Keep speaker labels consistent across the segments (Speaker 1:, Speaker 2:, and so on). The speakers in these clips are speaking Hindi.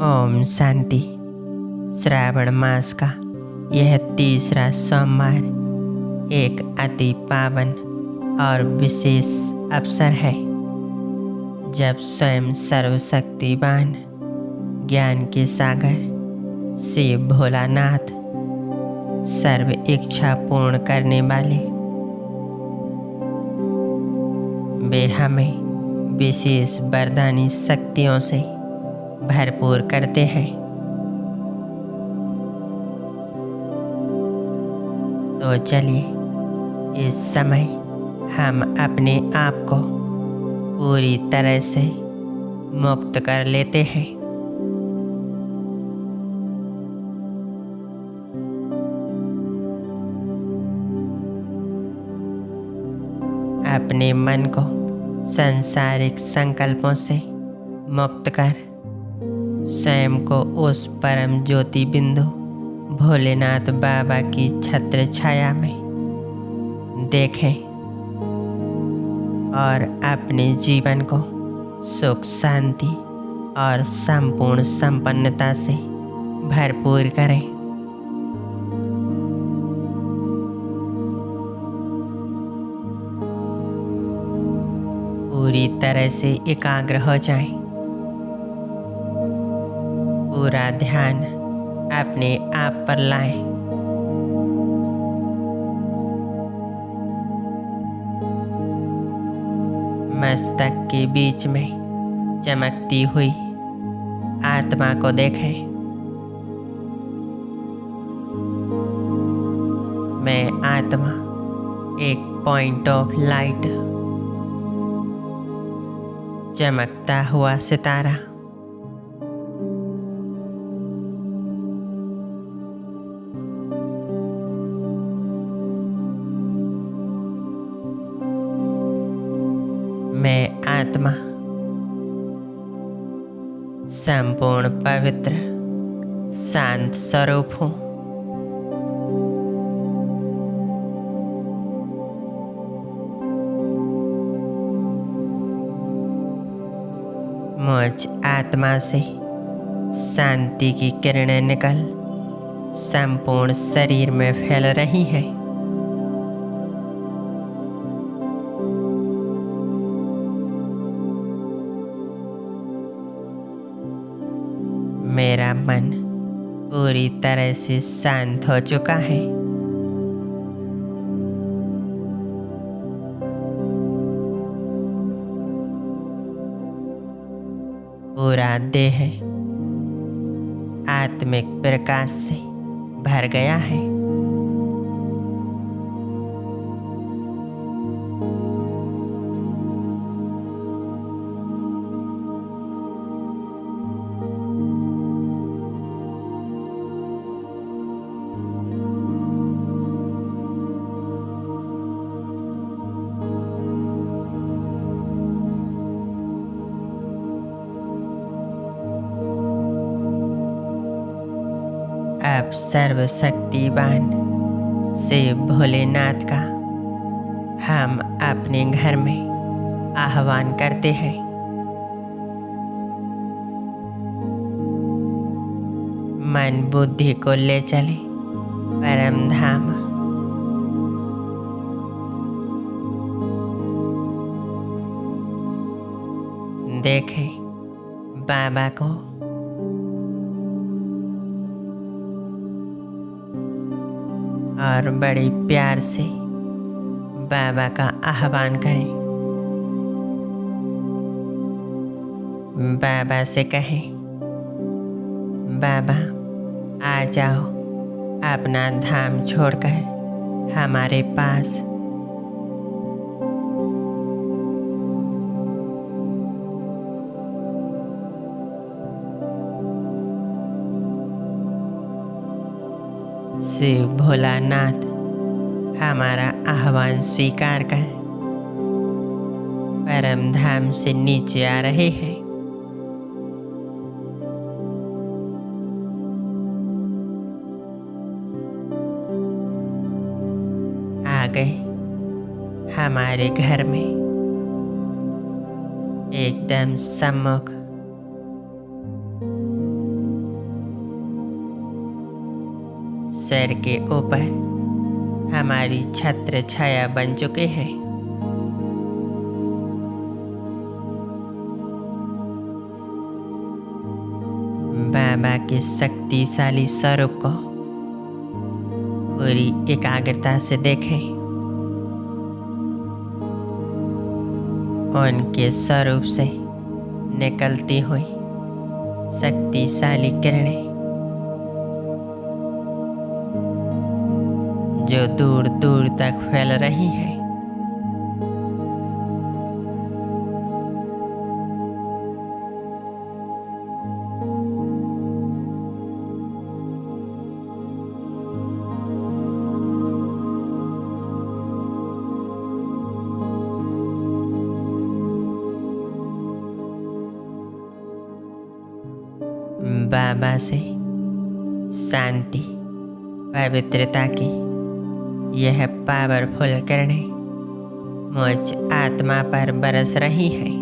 Speaker 1: ओम शांति। श्रावण मास का यह तीसरा सोमवार एक अति पावन और विशेष अवसर है, जब स्वयं सर्वशक्तिवान ज्ञान के सागर शिव भोलानाथ सर्व इच्छा पूर्ण करने वाले वे हमें विशेष वरदानी शक्तियों से भरपूर करते हैं। तो चलिए इस समय हम अपने आप को पूरी तरह से मुक्त कर लेते हैं। अपने मन को सांसारिक संकल्पों से मुक्त कर स्वयं को उस परम ज्योति बिंदु भोलेनाथ बाबा की छत्र छाया में देखें और अपने जीवन को सुख शांति और संपूर्ण संपन्नता से भरपूर करें। पूरी तरह से एकाग्र हो जाएं। पूरा ध्यान अपने आप पर लाएं। मस्तक के बीच में चमकती हुई आत्मा को देखें। मैं आत्मा एक पॉइंट ऑफ लाइट, चमकता हुआ सितारा। मैं आत्मा संपूर्ण पवित्र शांत स्वरूप हूँ। मुझ आत्मा से शांति की किरणें निकल संपूर्ण शरीर में फैल रही हैं। मेरा मन पूरी तरह से शांत हो चुका है। पूरा देह आत्मिक प्रकाश से भर गया है। अब सर्वशक्तिवान शिव भोलेनाथ का हम अपने घर में आह्वान करते हैं। मन बुद्धि को ले चले परम धाम। देखें बाबा को और बड़े प्यार से बाबा का आह्वान करें। बाबा से कहें, बाबा आ जाओ अपना धाम छोड़कर हमारे पास। शिव भोलानाथ हमारा आह्वान स्वीकार कर परम धाम से नीचे आ रहे हैं। आ गए हमारे घर में एकदम सम्मुख। सिर के ऊपर हमारी छत्र छाया बन चुके हैं। बाबा के शक्तिशाली स्वरूप को पूरी एकाग्रता से देखें। उनके स्वरूप से निकलती हुई शक्तिशाली किरणें जो दूर दूर तक फैल रही हैं। बाबा से शांति पवित्रता की यह पावरफुल किरणें मुझ आत्मा पर बरस रही है।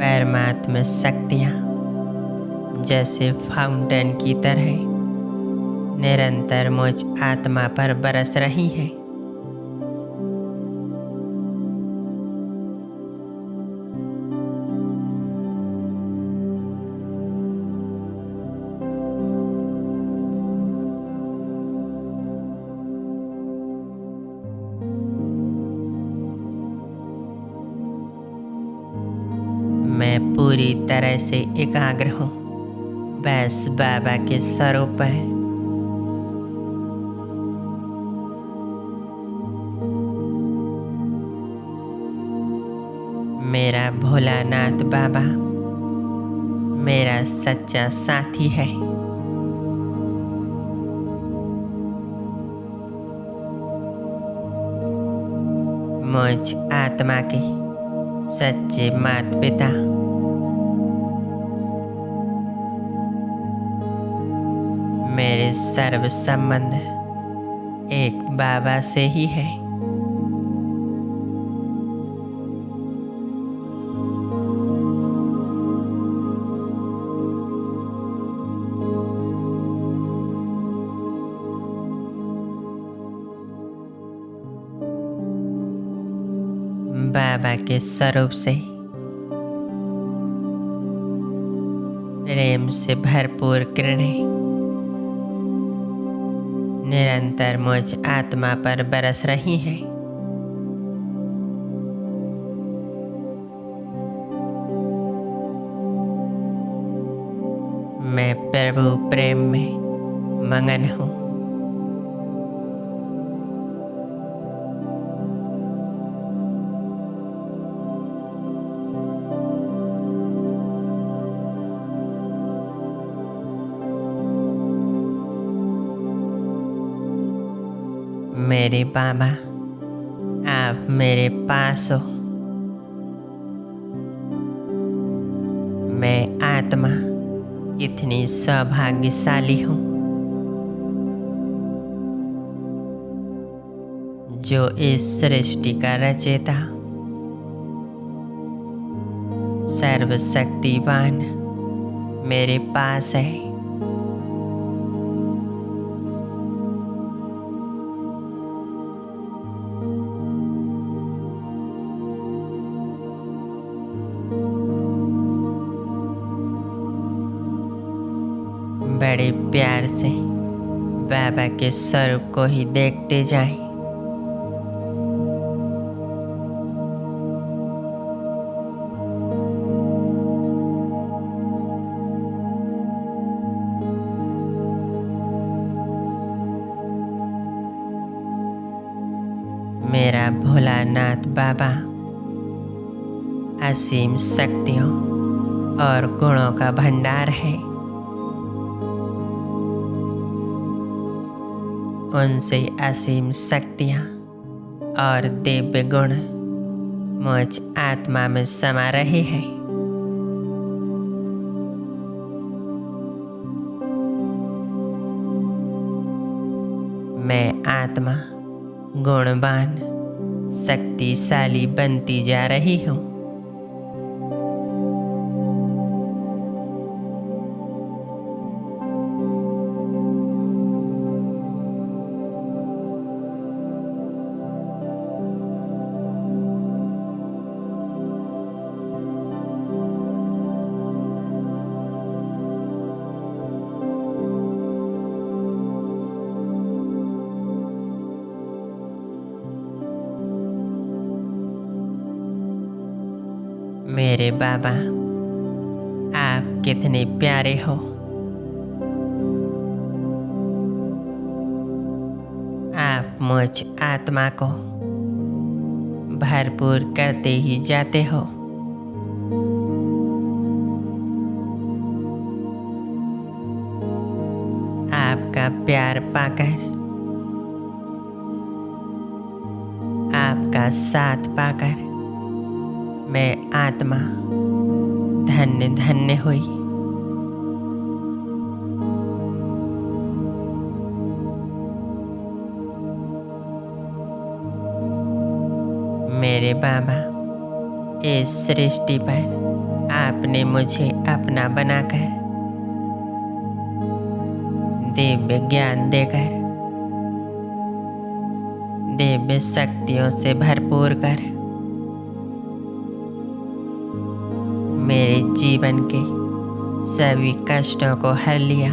Speaker 1: परमात्मा शक्तियाँ जैसे फाउंटेन की तरह निरंतर मुझ आत्मा पर बरस रही हैं। मैं पूरी तरह से एकाग्र हूँ बस बाबा के स्वरूप पर। मेरा भोलानाथ बाबा मेरा सच्चा साथी है। मुझ आत्मा के सच्चे माता पिता मेरे सर्व संबंध एक बाबा से ही है। बाबा के स्वरूप से प्रेम से भरपूर किरणें निरंतर मुझ आत्मा पर बरस रही हैं। मैं प्रभु प्रेम में मगन हूँ। मेरे बाबा आप मेरे पास हो। मैं आत्मा कितनी सौभाग्यशाली हूँ जो इस सृष्टि का रचयिता सर्वशक्तिवान मेरे पास है। बड़े प्यार से बाबा के स्वरूप को ही देखते जाएं। मेरा भोलानाथ बाबा असीम शक्तियों और गुणों का भंडार है। उनसे असीम शक्तियाँ और दिव्य गुण मुझ आत्मा में समा रहे हैं। मैं आत्मा गुणवान शक्तिशाली बनती जा रही हूँ। मेरे बाबा, आप कितने प्यारे हो। आप मुझ आत्मा को भरपूर करते ही जाते हो। आपका प्यार पाकर, आपका साथ पाकर मैं आत्मा धन्य धन्य हुई। मेरे बाबा, इस सृष्टि पर आपने मुझे अपना बनाकर दिव्य ज्ञान देकर दिव्य शक्तियों से भरपूर कर मेरे जीवन के सभी कष्टों को हर लिया।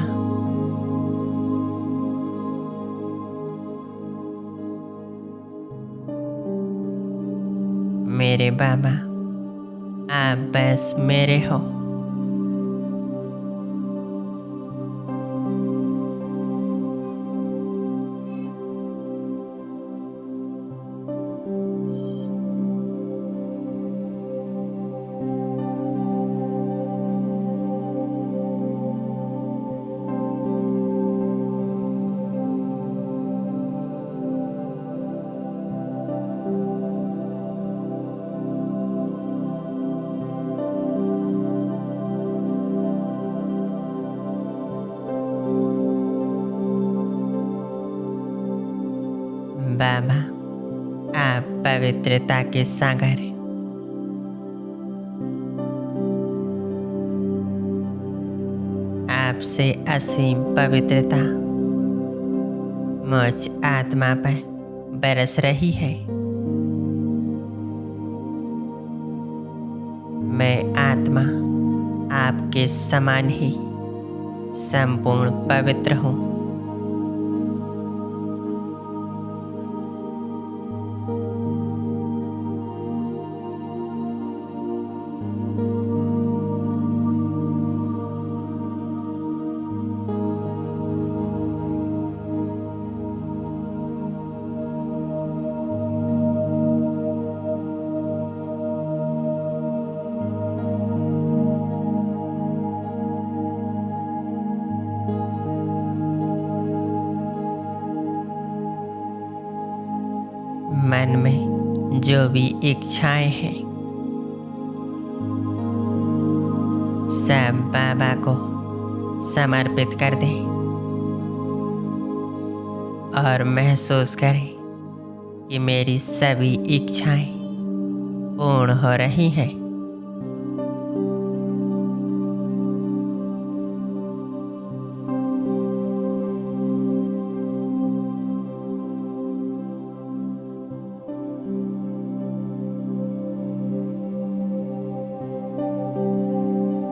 Speaker 1: मेरे बाबा, आप बस मेरे हो। बाबा, आप पवित्रता के सागर, आपसे असीम पवित्रता मुझ आत्मा पर बरस रही है। मैं आत्मा आपके समान ही संपूर्ण पवित्र हूँ। मन में जो भी इच्छाएं हैं सब बाबा को समर्पित कर दें और महसूस करें कि मेरी सभी इच्छाएं पूर्ण हो रही हैं।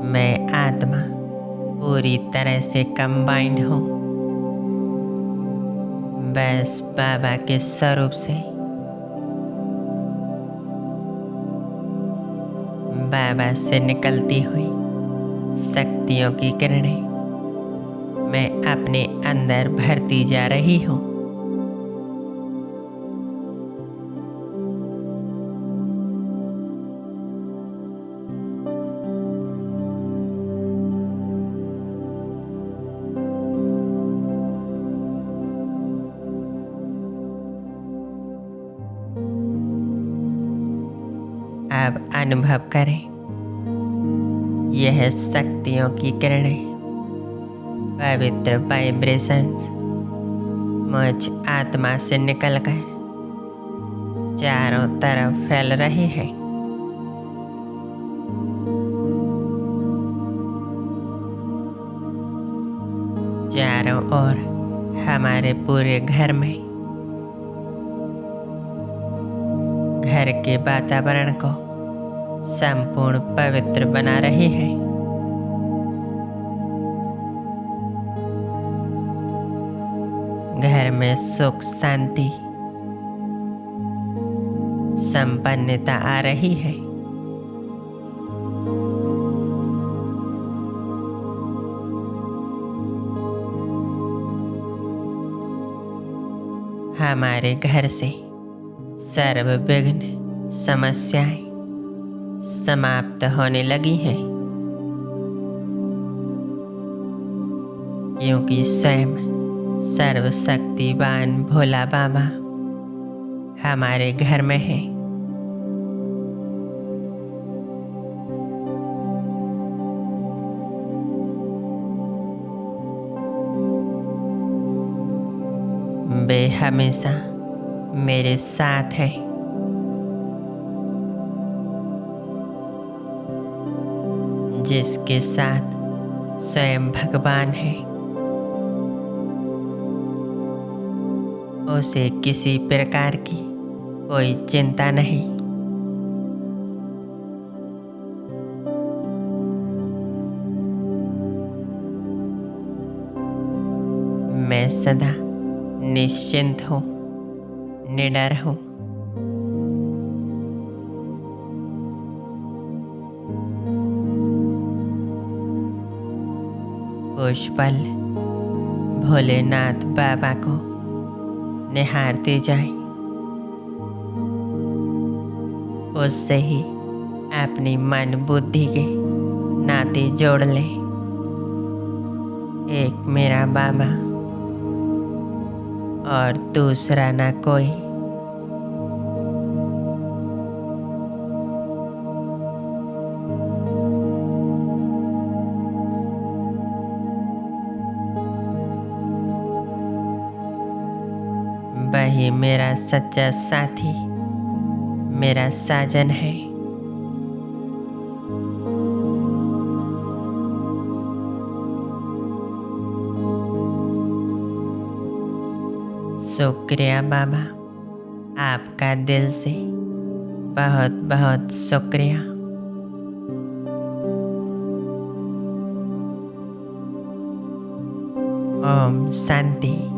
Speaker 1: मैं आत्मा पूरी तरह से कंबाइंड हूँ बस बाबा के स्वरूप से। बाबा से निकलती हुई शक्तियों की किरणें मैं अपने अंदर भरती जा रही हूँ। अब अनुभव करें, यह शक्तियों की किरणें, पवित्र वाइब्रेशंस मुझ आत्मा से निकलकर चारों तरफ फैल रही है। चारों ओर हमारे पूरे घर में, घर के वातावरण को संपूर्ण पवित्र बना रही है। घर में सुख शांति संपन्नता आ रही है। हमारे घर से सर्व विघ्न समस्याएं समाप्त होने लगी हैं, क्योंकि स्वयं सर्वशक्तिवान भोला बाबा हमारे घर में है। वे हमेशा मेरे साथ है। जिसके साथ स्वयं भगवान है, उसे किसी प्रकार की कोई चिंता नहीं। मैं सदा निश्चिंत हूँ, निडर हूँ। कुछ पल भोलेनाथ बाबा को निहारते जाएं, उससे ही अपनी मन बुद्धि के नाते जोड़ लें। एक मेरा बाबा और दूसरा ना कोई। वही मेरा सच्चा साथी, मेरा साजन है। शुक्रिया बाबा, आपका दिल से बहुत बहुत शुक्रिया। ओम शांति।